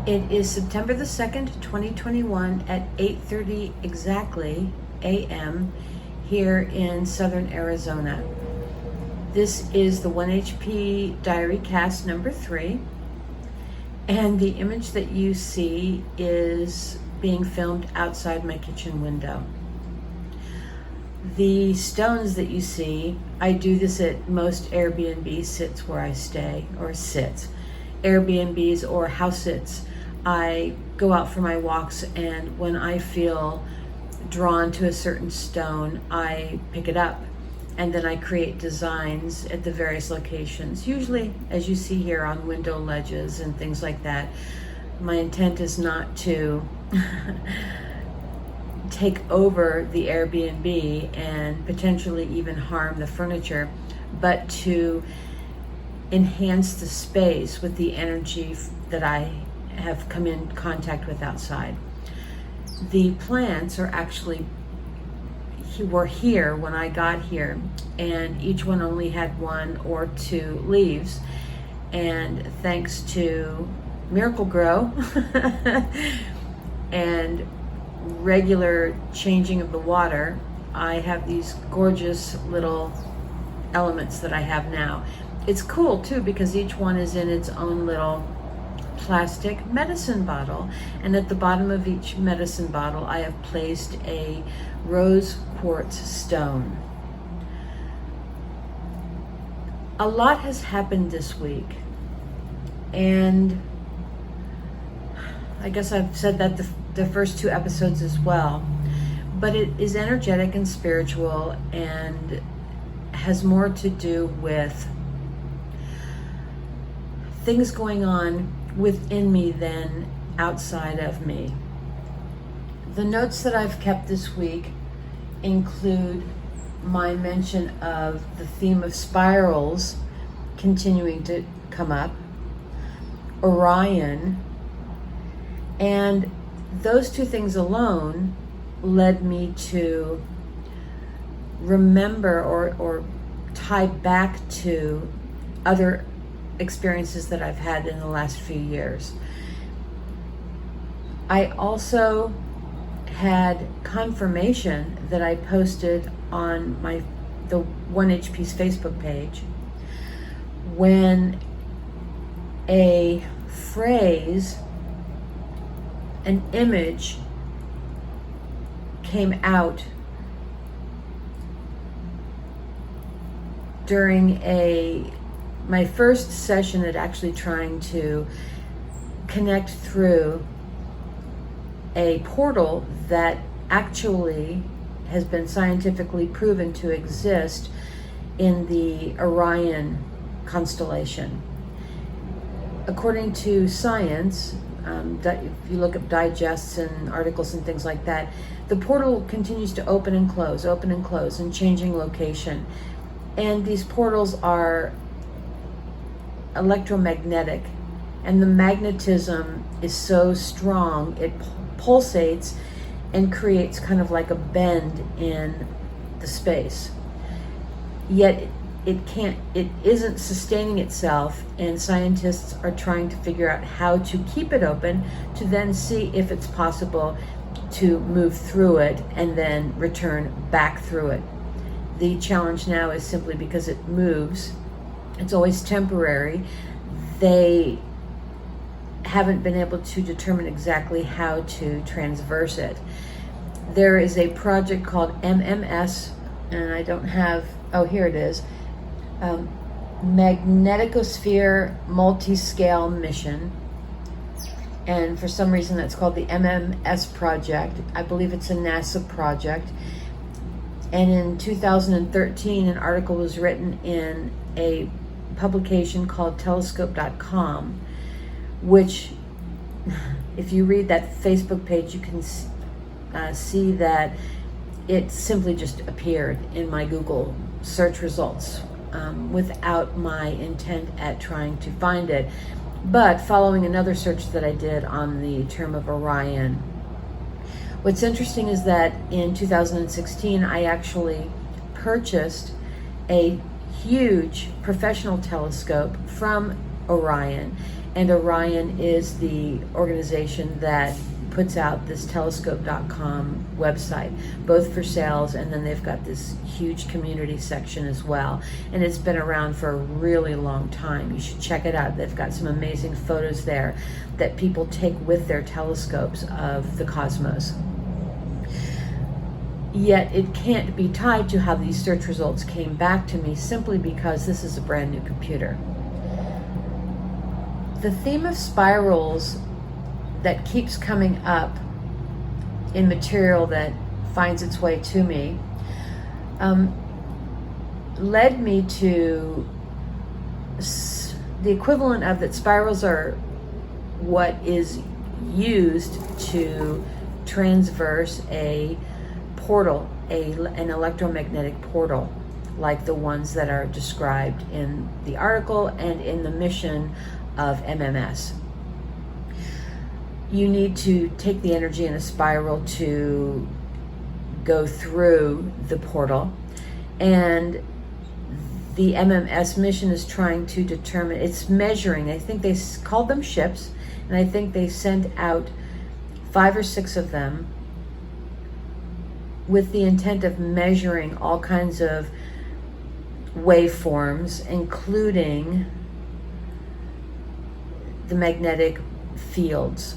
It is September the 2nd, 2021 at 8:30 exactly a.m. here in southern Arizona. This is the 1HP DiaryCast number 3, and the image that you see is being filmed outside my kitchen window. The stones that you see, I do this at most Airbnb sits where I stay, or sits. Airbnbs or house sits. I go out for my walks, and when I feel drawn to a certain stone, I pick it up, and then I create designs at the various locations, usually as you see here on window ledges and things like that. My intent is not to take over the Airbnb and potentially even harm the furniture, but to enhance the space with the energy that I have come in contact with outside. The plants are actually were here when I got here, and each one only had 1 or 2 leaves, and thanks to Miracle-Gro and regular changing of the water, I have these gorgeous little elements that I have now. It's cool too because each one is in its own little plastic medicine bottle, and at the bottom of each medicine bottle I have placed a rose quartz stone. A lot has happened this week, and I guess I've said that the first 2 episodes as well, but it is energetic and spiritual and has more to do with things going on within me than outside of me. The notes that I've kept this week include my mention of the theme of spirals continuing to come up, Orion, and those 2 things alone led me to remember or tie back to other experiences that I've had in the last few years. I also had confirmation that I posted on the 1HP's Facebook page when a phrase, an image came out during my first session at actually trying to connect through a portal that actually has been scientifically proven to exist in the Orion constellation. According to science, if you look up digests and articles and things like that, the portal continues to open and close, and changing location. And these portals are electromagnetic, and the magnetism is so strong it pulsates and creates kind of like a bend in the space, yet it isn't sustaining itself, and scientists are trying to figure out how to keep it open to then see if it's possible to move through it and then return back through it. The challenge now is simply because it moves, it's always temporary. They haven't been able to determine exactly how to transverse it. There is a project called MMS, and I don't have, oh, here it is, Magnetosphere Multi-Scale Mission, and for some reason that's called the MMS Project. I believe it's a NASA project. And in 2013, an article was written in a publication called telescope.com, which, if you read that Facebook page, you can see that it simply just appeared in my Google search results without my intent at trying to find it, but following another search that I did on the term of Orion. What's interesting is that in 2016, I actually purchased a huge professional telescope from Orion. And Orion is the organization that puts out this telescope.com website, both for sales, and then they've got this huge community section as well. And it's been around for a really long time. You should check it out. They've got some amazing photos there that people take with their telescopes of the cosmos. Yet it can't be tied to how these search results came back to me, simply because this is a brand new computer. The theme of spirals that keeps coming up in material that finds its way to me led me to the equivalent of that spirals are what is used to transverse a portal, an electromagnetic portal, like the ones that are described in the article and in the mission of MMS. You need to take the energy in a spiral to go through the portal, and the MMS mission is trying to determine, it's measuring, I think they called them ships, and I think they sent out 5 or 6 of them with the intent of measuring all kinds of waveforms, including the magnetic fields.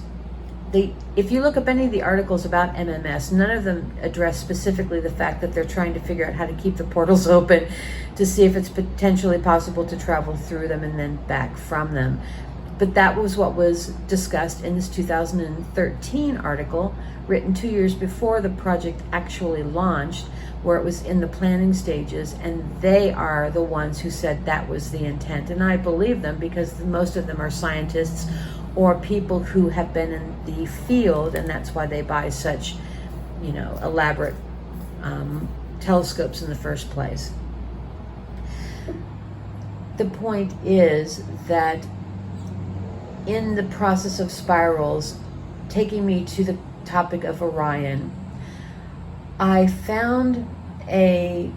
If you look up any of the articles about MMS, none of them address specifically the fact that they're trying to figure out how to keep the portals open to see if it's potentially possible to travel through them and then back from them. But that was what was discussed in this 2013 article, written 2 years before the project actually launched, where it was in the planning stages, and they are the ones who said that was the intent. And I believe them, because most of them are scientists or people who have been in the field, and that's why they buy such, elaborate telescopes in the first place. The point is that in the process of spirals, taking me to the topic of Orion, I found a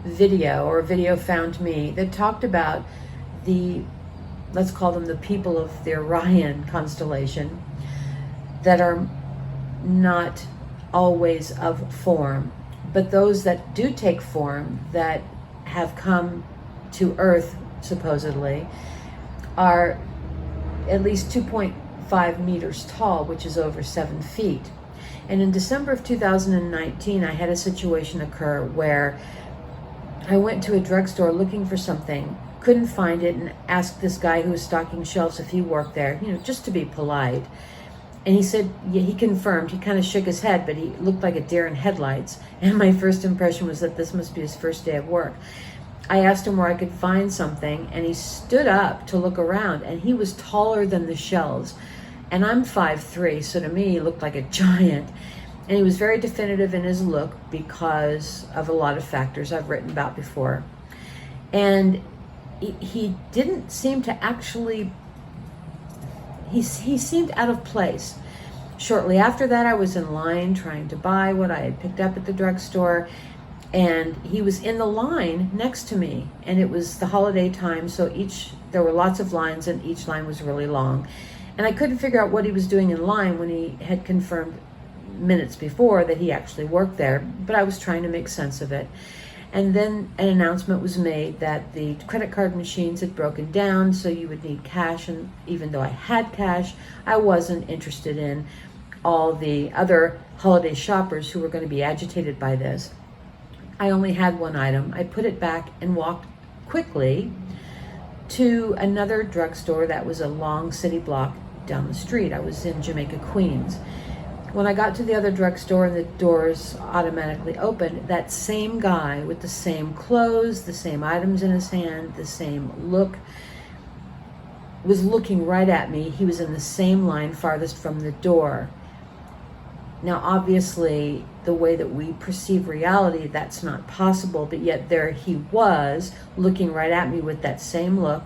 video found me that talked about let's call them the people of the Orion constellation, that are not always of form, but those that do take form, that have come to Earth supposedly, are at least 2.5 meters tall, which is over 7 feet. And in December of 2019, I had a situation occur where I went to a drugstore looking for something, couldn't find it, and asked this guy who was stocking shelves if he worked there, just to be polite. And he said, yeah, he confirmed. He kind of shook his head, but he looked like a deer in headlights. And my first impression was that this must be his first day of work. I asked him where I could find something, and he stood up to look around, and he was taller than the shelves. And I'm 5'3", so to me, he looked like a giant. And he was very definitive in his look because of a lot of factors I've written about before. And he didn't seem to actually, he seemed out of place. Shortly after that, I was in line trying to buy what I had picked up at the drugstore, and he was in the line next to me, and it was the holiday time, so there were lots of lines, and each line was really long. And I couldn't figure out what he was doing in line when he had confirmed minutes before that he actually worked there, but I was trying to make sense of it. And then an announcement was made that the credit card machines had broken down, so you would need cash, and even though I had cash, I wasn't interested in all the other holiday shoppers who were going to be agitated by this. I only had one item. I put it back and walked quickly to another drugstore that was a long city block down the street. I was in Jamaica, Queens. When I got to the other drugstore and the doors automatically opened, that same guy with the same clothes, the same items in his hand, the same look, was looking right at me. He was in the same line farthest from the door. Now, obviously, the way that we perceive reality, that's not possible, but yet there he was looking right at me with that same look,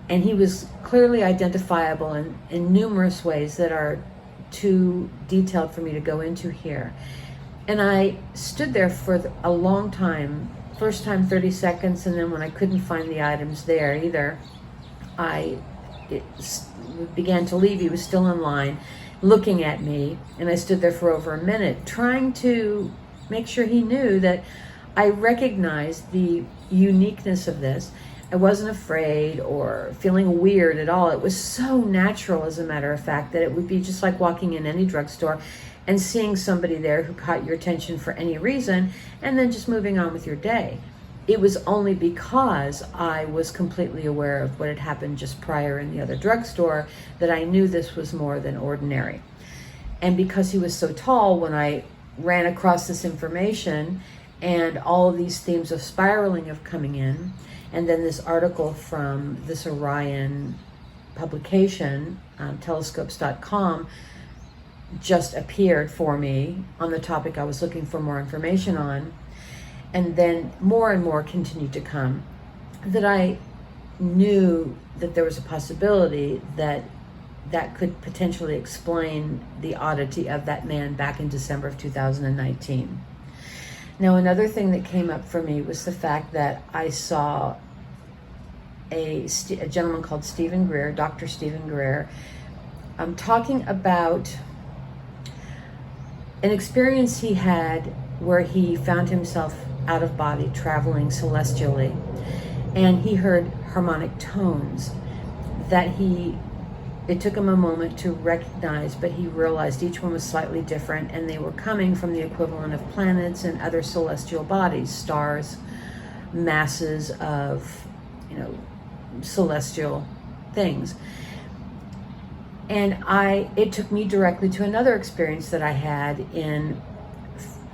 and he was clearly identifiable in numerous ways that are too detailed for me to go into here. And I stood there for a long time first time 30 seconds, and then when I couldn't find the items there either, it began to leave. He was still in line looking at me, and I stood there for over a minute trying to make sure he knew that I recognized the uniqueness of this. I wasn't afraid or feeling weird at all. It was so natural, as a matter of fact, that it would be just like walking in any drugstore and seeing somebody there who caught your attention for any reason, and then just moving on with your day. It was only because I was completely aware of what had happened just prior in the other drugstore that I knew this was more than ordinary. And because he was so tall, when I ran across this information and all of these themes of spiraling of coming in, and then this article from this Orion publication, telescopes.com, just appeared for me on the topic I was looking for more information on, and then more and more continued to come, that I knew that there was a possibility that that could potentially explain the oddity of that man back in December of 2019. Now, another thing that came up for me was the fact that I saw a gentleman called Stephen Greer, Dr. Stephen Greer, talking about an experience he had where he found himself out of body, traveling celestially, and he heard harmonic tones that it took him a moment to recognize, but he realized each one was slightly different, and they were coming from the equivalent of planets and other celestial bodies, stars, masses of, celestial things. And it took me directly to another experience that I had in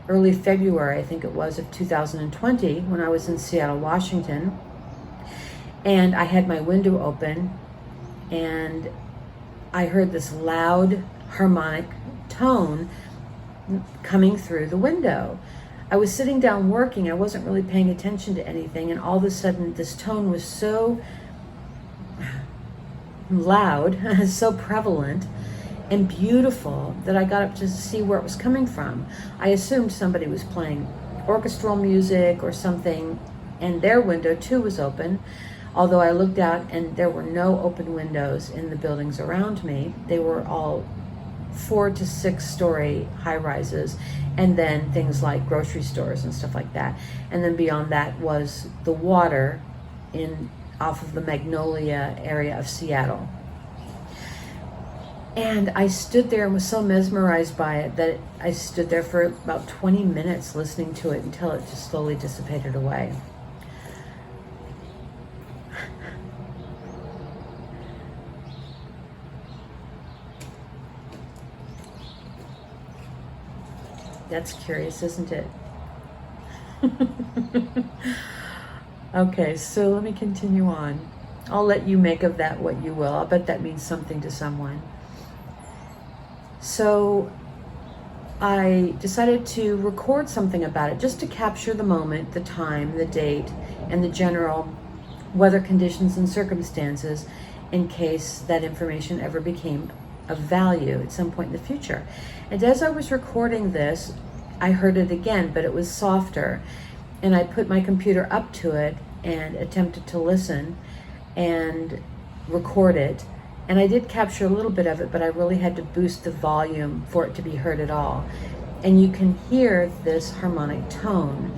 early February, I think it was, of 2020, when I was in Seattle, Washington, and I had my window open, and I heard this loud harmonic tone coming through the window. I was sitting down working, I wasn't really paying attention to anything, and all of a sudden this tone was so loud, so prevalent and beautiful, that I got up to see where it was coming from. I assumed somebody was playing orchestral music or something, and their window too was open, although I looked out and there were no open windows in the buildings around me. They were all 4 to 6 story high rises, and then things like grocery stores and stuff like that. And then beyond that was the water off of the Magnolia area of Seattle. And I stood there and was so mesmerized by it that I stood there for about 20 minutes listening to it until it just slowly dissipated away. That's curious, isn't it? Okay, so let me continue on. I'll let you make of that what you will. I'll bet that means something to someone. So I decided to record something about it, just to capture the moment, the time, the date, and the general weather conditions and circumstances, in case that information ever became of value at some point in the future. And as I was recording this, I heard it again, but it was softer. And I put my computer up to it and attempted to listen and record it. And I did capture a little bit of it, but I really had to boost the volume for it to be heard at all. And you can hear this harmonic tone.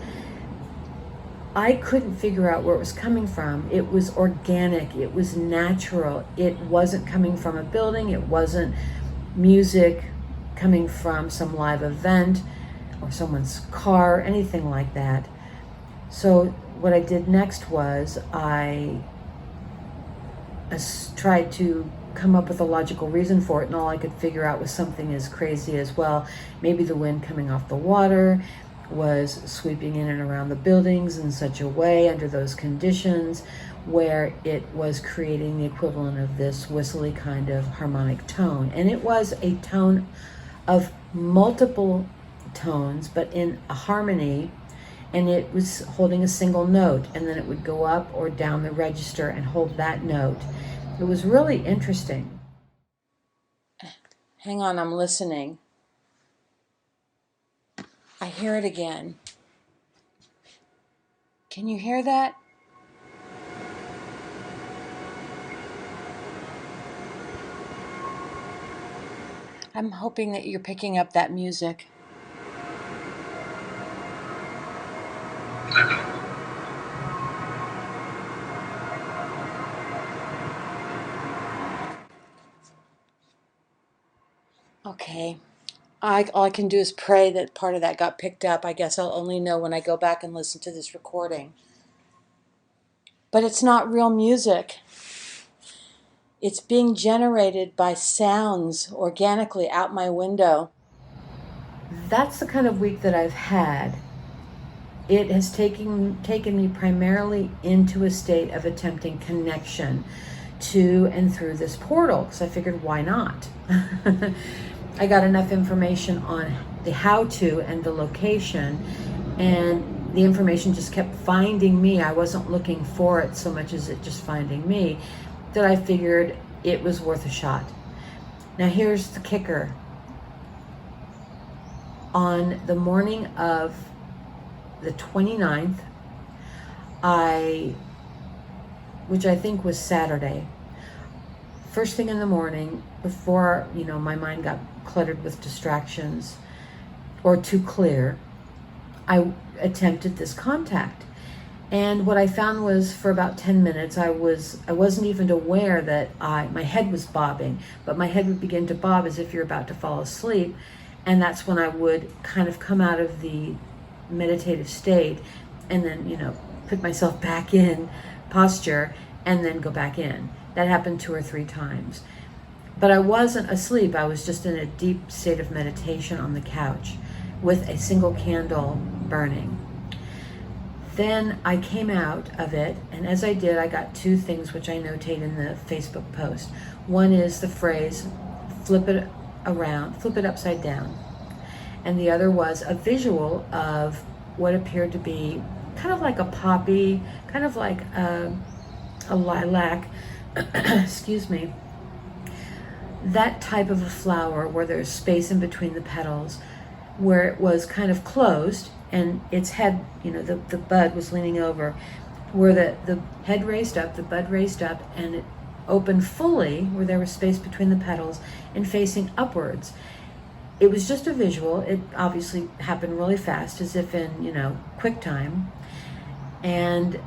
I couldn't figure out where it was coming from. It was organic, it was natural. It wasn't coming from a building, it wasn't music coming from some live event or someone's car, anything like that. So what I did next was I tried to come up with a logical reason for it, and all I could figure out was something as crazy as, well, maybe the wind coming off the water was sweeping in and around the buildings in such a way under those conditions where it was creating the equivalent of this whistly kind of harmonic tone. And it was a tone of multiple tones, but in a harmony, and it was holding a single note, and then it would go up or down the register and hold that note. It was really interesting. Hang on, I'm listening. I hear it again. Can you hear that? I'm hoping that you're picking up that music. Okay. All I can do is pray that part of that got picked up. I guess I'll only know when I go back and listen to this recording. But it's not real music. It's being generated by sounds organically out my window. That's the kind of week that I've had. It has taken me primarily into a state of attempting connection to and through this portal, because I figured, why not? I got enough information on the how-to and the location, and the information just kept finding me. I wasn't looking for it so much as it just finding me, that I figured it was worth a shot. Now here's the kicker. On the morning of the 29th, which I think was Saturday, first thing in the morning, before, my mind got cluttered with distractions or too clear, I attempted this contact. And what I found was, for about 10 minutes, I wasn't even aware that my head was bobbing, but my head would begin to bob as if you're about to fall asleep. And that's when I would kind of come out of the meditative state and then, put myself back in posture and then go back in. That happened 2 or 3 times. But I wasn't asleep. I was just in a deep state of meditation on the couch with a single candle burning. Then I came out of it, and as I did, I got 2 things which I notate in the Facebook post. One is the phrase, flip it around, flip it upside down. And the other was a visual of what appeared to be kind of like a poppy, kind of like a lilac, excuse me, that type of a flower where there's space in between the petals, where it was kind of closed and its head, the bud was leaning over, where the head raised up, the bud raised up, and it opened fully where there was space between the petals and facing upwards. It was just a visual. It obviously happened really fast, as if in, quick time. And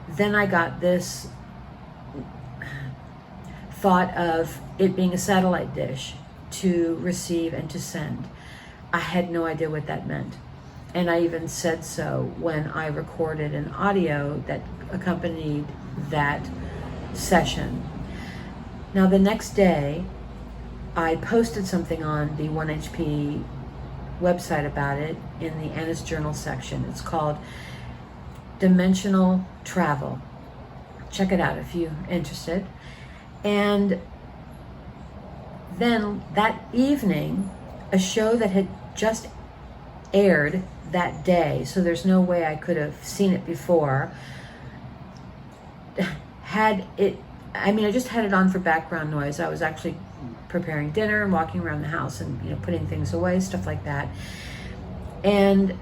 then I got this thought of it being a satellite dish to receive and to send. I had no idea what that meant. And I even said so when I recorded an audio that accompanied that session. Now the next day, I posted something on the 1HP website about it in the Anna's Journal section. It's called Dimensional Travel. Check it out if you're interested. And then that evening, a show that had just aired that day, so there's no way I could have seen it before, I just had it on for background noise. I was actually preparing dinner and walking around the house and putting things away, stuff like that. And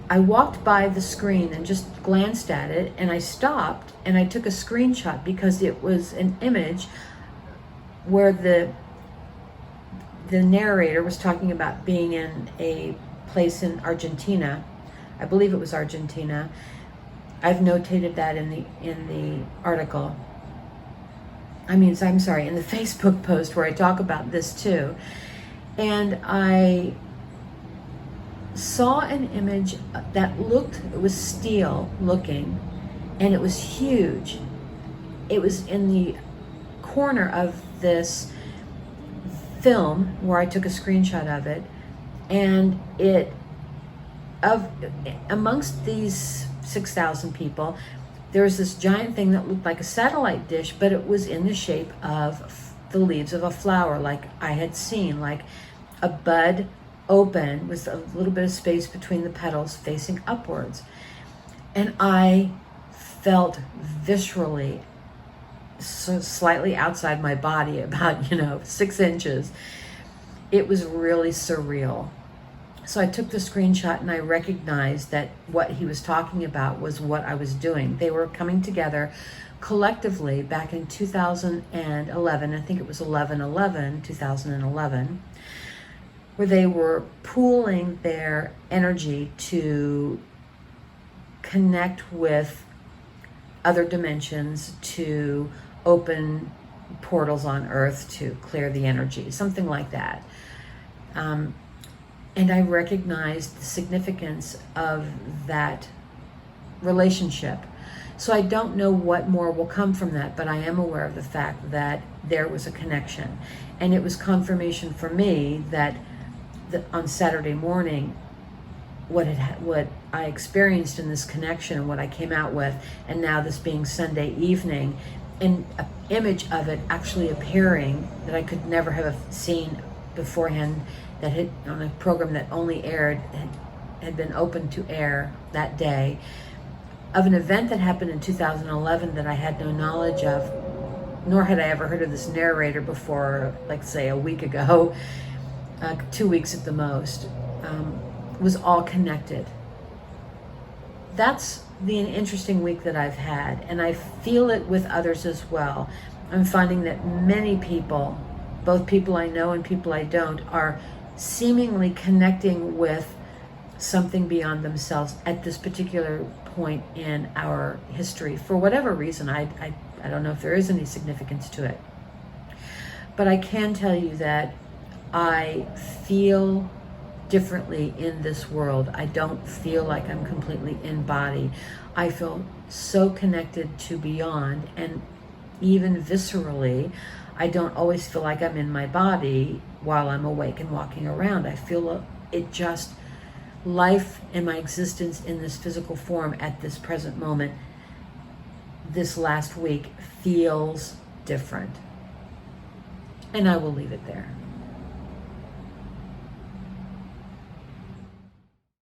I walked by the screen and just glanced at it, and I stopped and I took a screenshot because it was an image where the narrator was talking about being in a place in Argentina. I believe it was Argentina. I've notated that in the article. I'm sorry, in the Facebook post where I talk about this too. And I saw an image that it was steel looking, and it was huge. It was in the corner of this film where I took a screenshot of it, and amongst these 6,000 people, there was this giant thing that looked like a satellite dish, but it was in the shape of the leaves of a flower, like I had seen, like a bud open with a little bit of space between the petals facing upwards. And I felt viscerally, so slightly outside my body, about 6 inches. It was really surreal. So I took the screenshot and I recognized that what he was talking about was what I was doing. They were coming together collectively back in 2011, I think it was 2011, where they were pooling their energy to connect with other dimensions, to open portals on Earth, to clear the energy, something like that. And I recognized the significance of that relationship. So I don't know what more will come from that, but I am aware of the fact that there was a connection. And it was confirmation for me that on Saturday morning, what I experienced in this connection and what I came out with, and now this being Sunday evening, and an image of it actually appearing that I could never have seen beforehand, that had on a program that only had been open to air that day, of an event that happened in 2011 that I had no knowledge of, nor had I ever heard of this narrator before, like say a week ago, 2 weeks at the most, was all connected. That's the interesting week that I've had, and I feel it with others as well. I'm finding that many people, both people I know and people I don't, are seemingly connecting with something beyond themselves at this particular point in our history. For whatever reason, I don't know if there is any significance to it. But I can tell you that I feel differently in this world. I don't feel like I'm completely in body. I feel so connected to beyond, and even viscerally, I don't always feel like I'm in my body while I'm awake and walking around. I feel it just, life and my existence in this physical form at this present moment, this last week, feels different. And I will leave it there.